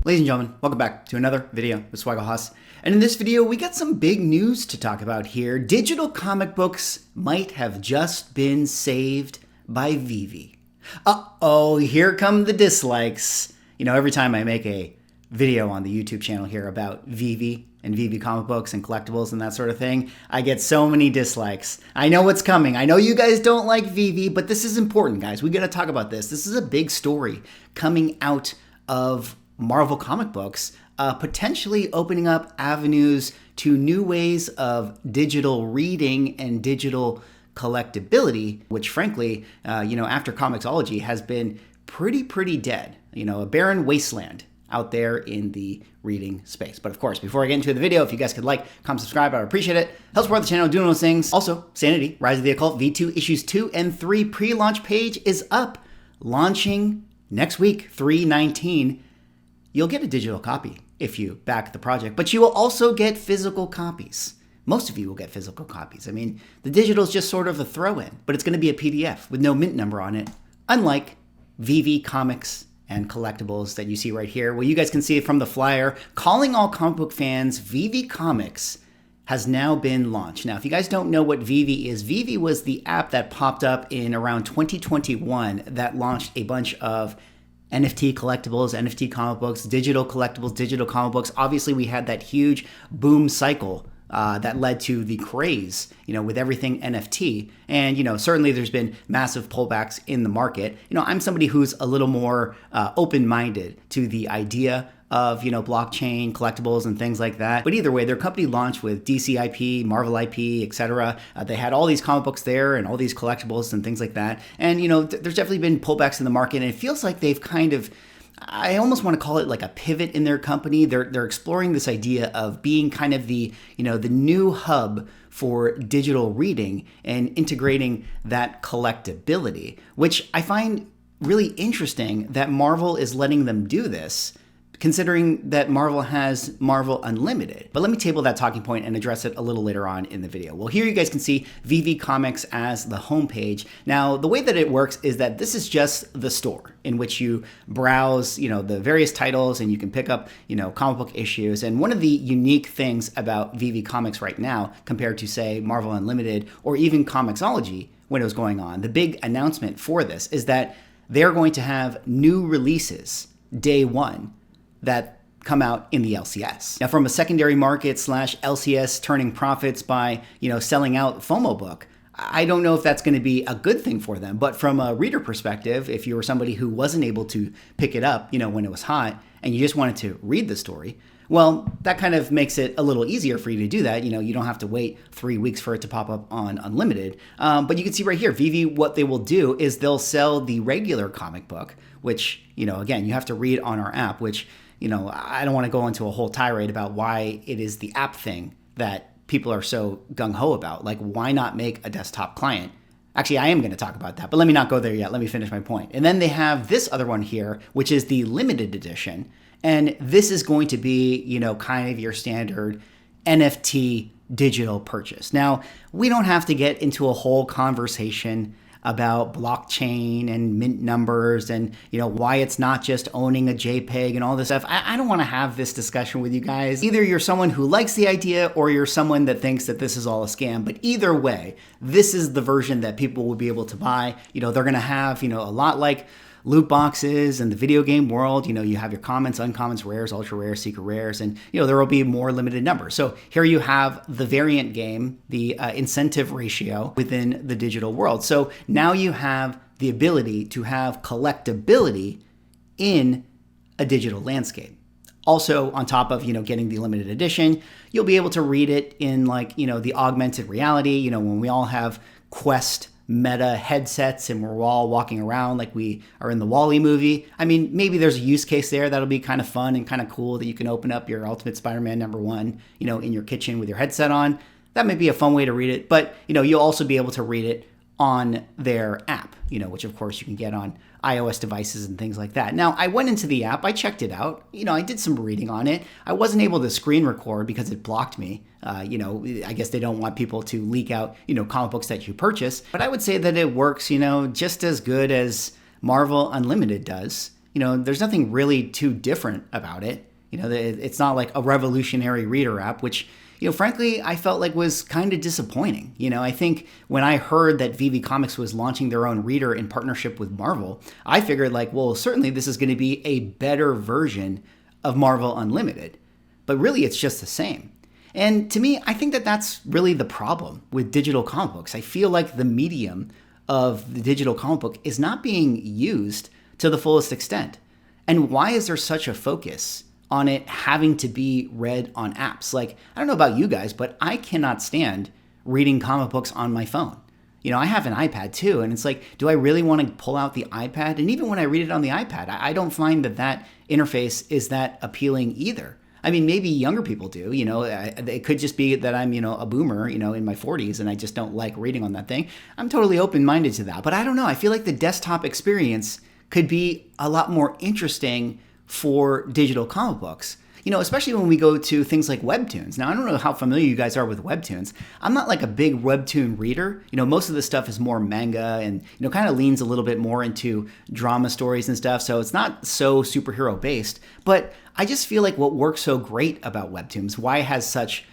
Ladies and gentlemen, welcome back to another video with Swaggle Hoss. And in this video, we got some big news to talk about here. Digital comic books might have just been saved by VEVE. Uh-oh, here come the dislikes. You know, every time I make a video on the YouTube channel here about VEVE and VEVE comic books and collectibles and that sort of thing, I get so many dislikes. I know what's coming. I know you guys don't like VEVE, but this is important, guys. We got to talk about this. This is a big story coming out of Marvel comic books, potentially opening up avenues to new ways of digital reading and digital collectability, which frankly, after Comixology has been pretty dead. You know, a barren wasteland out there in the reading space. But of course, before I get into the video, if you guys could like, comment, subscribe, I would appreciate it. Help support the channel doing those things. Also, Sanity, Rise of the Occult, V2 issues 2 and 3 pre-launch page is up, launching next week, 3/19. You'll get a digital copy if you back the project, but you will also get physical copies. Most of you will get physical copies. I mean, the digital is just sort of a throw-in, but it's going to be a PDF with no mint number on it, unlike VEVE Comics and collectibles that you see right here. Well, you guys can see it from the flyer. Calling all comic book fans, VEVE Comics has now been launched. Now, if you guys don't know what VEVE is, VEVE was the app that popped up in around 2021 that launched a bunch of NFT collectibles, NFT comic books, digital collectibles, digital comic books. Obviously, we had that huge boom cycle that led to the craze, with everything NFT. And, certainly there's been massive pullbacks in the market. I'm somebody who's a little more open-minded to the idea of, blockchain, collectibles, and things like that. But either way, their company launched with DC IP, Marvel IP, etc. They had all these comic books there and all these collectibles and things like that. And, there's definitely been pullbacks in the market, and it feels like they've kind of, I almost want to call it like a pivot in their company. They're exploring this idea of being kind of the, the new hub for digital reading and integrating that collectability, which I find really interesting that Marvel is letting them do this, considering that Marvel has Marvel Unlimited. But let me table that talking point and address it a little later on in the video. Well, here you guys can see VEVE Comics as the homepage. Now, the way that it works is that this is just the store in which you browse, the various titles, and you can pick up, comic book issues. And one of the unique things about VEVE Comics right now, compared to, say, Marvel Unlimited or even Comixology when it was going on, the big announcement for this is that they're going to have new releases day one that come out in the LCS. Now, from a secondary market / LCS turning profits by, selling out FOMO book, I don't know if that's going to be a good thing for them. But from a reader perspective, if you were somebody who wasn't able to pick it up, when it was hot and you just wanted to read the story, well, that kind of makes it a little easier for you to do that. You don't have to wait 3 weeks for it to pop up on Unlimited. But you can see right here, VEVE, what they will do is they'll sell the regular comic book, which, again, you have to read on our app, which, I don't want to go into a whole tirade about why it is the app thing that people are so gung-ho about. Like, why not make a desktop client? Actually, I am going to talk about that, but let me not go there yet. Let me finish my point. And then they have this other one here, which is the limited edition. And this is going to be, kind of your standard NFT digital purchase. Now, we don't have to get into a whole conversation about blockchain and mint numbers and, why it's not just owning a JPEG and all this stuff. I don't want to have this discussion with you guys. Either you're someone who likes the idea or you're someone that thinks that this is all a scam. But either way, this is the version that people will be able to buy. They're going to have, a lot like loot boxes and the video game world. You have your commons, uncommons, rares, ultra rares, secret rares, and there will be more limited numbers. So here you have the variant game, the incentive ratio within the digital world. So now you have the ability to have collectability in a digital landscape. Also, on top of, getting the limited edition, you'll be able to read it in the augmented reality, when we all have Quest meta headsets and we're all walking around like we are in the Wall-E movie. I mean, maybe there's a use case there that'll be kind of fun and kind of cool that you can open up your Ultimate Spider-Man #1, in your kitchen with your headset on. That may be a fun way to read it, but, you'll also be able to read it on their app, which of course you can get on iOS devices and things like that. Now, I went into the app, I checked it out, I did some reading on it. I wasn't able to screen record because it blocked me. I guess they don't want people to leak out, comic books that you purchase. But I would say that it works, just as good as Marvel Unlimited does. there's nothing really too different about it. It's not like a revolutionary reader app, which, frankly, I felt like was kind of disappointing. I think when I heard that VEVE Comics was launching their own reader in partnership with Marvel, I figured like, well, certainly this is going to be a better version of Marvel Unlimited. But really, it's just the same. And to me, I think that that's really the problem with digital comic books. I feel like the medium of the digital comic book is not being used to the fullest extent. And why is there such a focus on it having to be read on apps? Like, I don't know about you guys, but I cannot stand reading comic books on my phone. I have an iPad too, and it's like, do I really want to pull out the iPad? And even when I read it on the iPad, I don't find that interface is that appealing either. I mean, maybe younger people do, it could just be that I'm, a boomer, in my 40s, and I just don't like reading on that thing. I'm totally open-minded to that, but I don't know. I feel like the desktop experience could be a lot more interesting for digital comic books, especially when we go to things like webtoons. Now, I don't know how familiar you guys are with webtoons. I'm not like a big webtoon reader. Most of the stuff is more manga and, kind of leans a little bit more into drama stories and stuff. So it's not so superhero based, but I just feel like what works so great about webtoons, why it has such,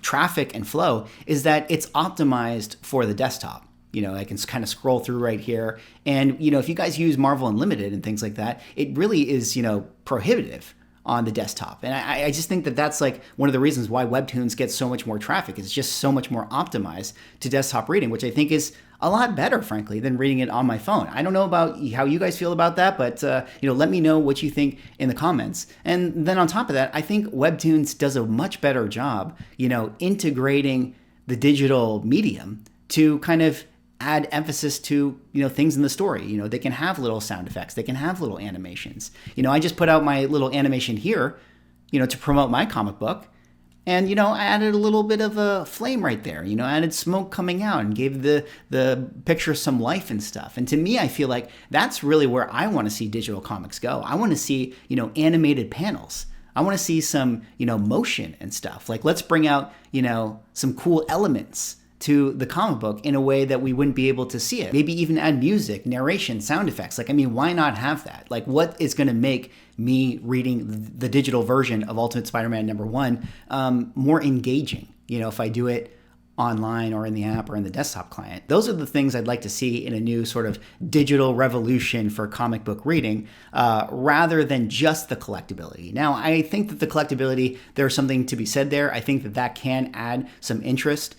traffic and flow, is that it's optimized for the desktop. I can kind of scroll through right here. And, if you guys use Marvel Unlimited and things like that, it really is, prohibitive on the desktop. And I just think that that's like one of the reasons why webtoons get so much more traffic. It's just so much more optimized to desktop reading, which I think is a lot better, frankly, than reading it on my phone. I don't know about how you guys feel about that, but, let me know what you think in the comments. And then on top of that, I think webtoons does a much better job, integrating the digital medium to kind of add emphasis to, things in the story. They can have little sound effects. They can have little animations. I just put out my little animation here, to promote my comic book. And, I added a little bit of a flame right there, added smoke coming out and gave the picture some life and stuff. And to me, I feel like that's really where I want to see digital comics go. I want to see, animated panels. I want to see some, motion and stuff. Like, let's bring out, some cool elements to the comic book in a way that we wouldn't be able to see it. Maybe even add music, narration, sound effects. Like, why not have that? Like, what is going to make me reading the digital version of Ultimate Spider-Man #1 more engaging? If I do it online or in the app or in the desktop client. Those are the things I'd like to see in a new sort of digital revolution for comic book reading, rather than just the collectability. Now, I think that the collectability, there's something to be said there. I think that can add some interest.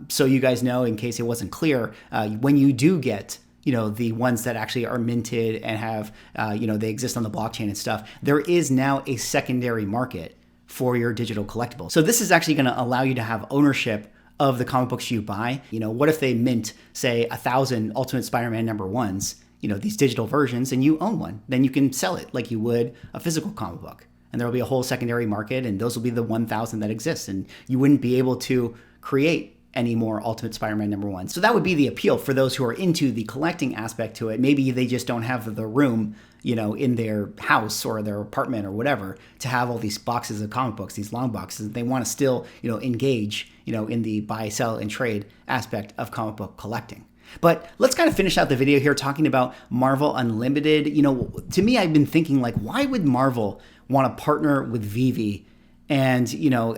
So you guys know, in case it wasn't clear, when you do get the ones that actually are minted and have, they exist on the blockchain and stuff, there is now a secondary market for your digital collectibles. So this is actually going to allow you to have ownership of the comic books you buy. What if they mint, say, 1,000 Ultimate Spider-Man #1s, these digital versions, and you own one? Then you can sell it like you would a physical comic book. And there will be a whole secondary market, and those will be the 1,000 that exist. And you wouldn't be able to create any more Ultimate Spider-Man #1. So that would be the appeal for those who are into the collecting aspect to it. Maybe they just don't have the room, in their house or their apartment or whatever to have all these boxes of comic books, these long boxes. They want to still, engage, in the buy, sell, and trade aspect of comic book collecting. But let's kind of finish out the video here talking about Marvel Unlimited. To me, I've been thinking, like, why would Marvel want to partner with VEVE and,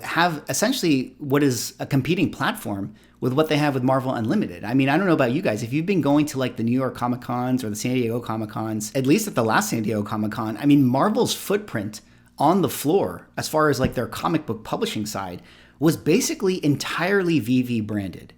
have essentially what is a competing platform with what they have with Marvel Unlimited? I don't know about you guys. If you've been going to like the New York Comic Cons or the San Diego Comic Cons, at least at the last San Diego Comic Con, Marvel's footprint on the floor, as far as like their comic book publishing side, was basically entirely VEVE branded.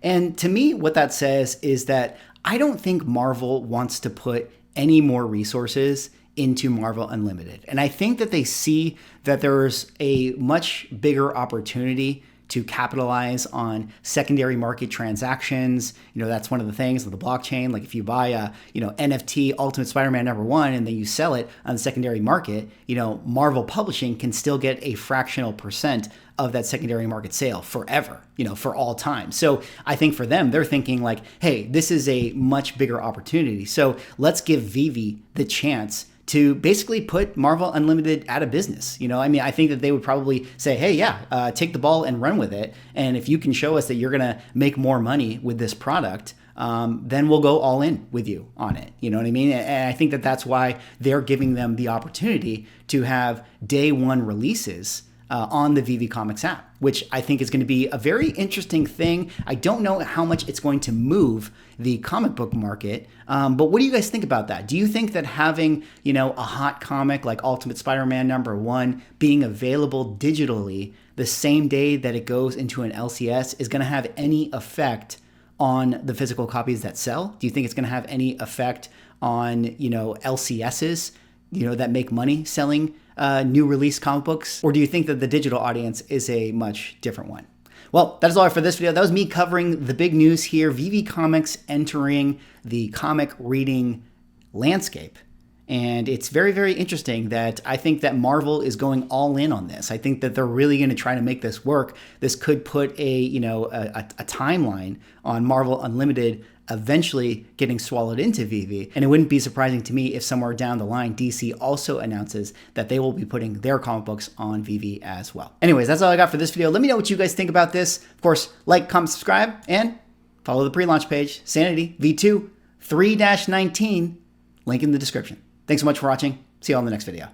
And to me, what that says is that I don't think Marvel wants to put any more resources into Marvel Unlimited. And I think that they see that there's a much bigger opportunity to capitalize on secondary market transactions. That's one of the things with the blockchain. Like if you buy a, NFT Ultimate Spider-Man #1 and then you sell it on the secondary market, Marvel Publishing can still get a fractional percent of that secondary market sale forever, for all time. So I think for them, they're thinking like, hey, this is a much bigger opportunity. So let's give VEVE the chance to basically put Marvel Unlimited out of business. I think that they would probably say, hey, yeah, take the ball and run with it. And if you can show us that you're going to make more money with this product, then we'll go all in with you on it. You know what I mean? And I think that that's why they're giving them the opportunity to have day one releases on the VEVE Comics app, which I think is going to be a very interesting thing. I don't know how much it's going to move the comic book market, but what do you guys think about that? Do you think that having, a hot comic like Ultimate Spider-Man #1 being available digitally the same day that it goes into an LCS is going to have any effect on the physical copies that sell? Do you think it's going to have any effect on, LCSs, that make money selling new release comic books? Or do you think that the digital audience is a much different one? Well, that is all for this video. That was me covering the big news here. VEVE Comics entering the comic reading landscape. And it's very, very interesting that I think that Marvel is going all in on this. I think that they're really going to try to make this work. This could put a timeline on Marvel Unlimited eventually getting swallowed into VEVE. And it wouldn't be surprising to me if somewhere down the line, DC also announces that they will be putting their comic books on VEVE as well. Anyways, that's all I got for this video. Let me know what you guys think about this. Of course, like, comment, subscribe, and follow the pre-launch page, Sanity V2 3-19, link in the description. Thanks so much for watching. See you all in the next video.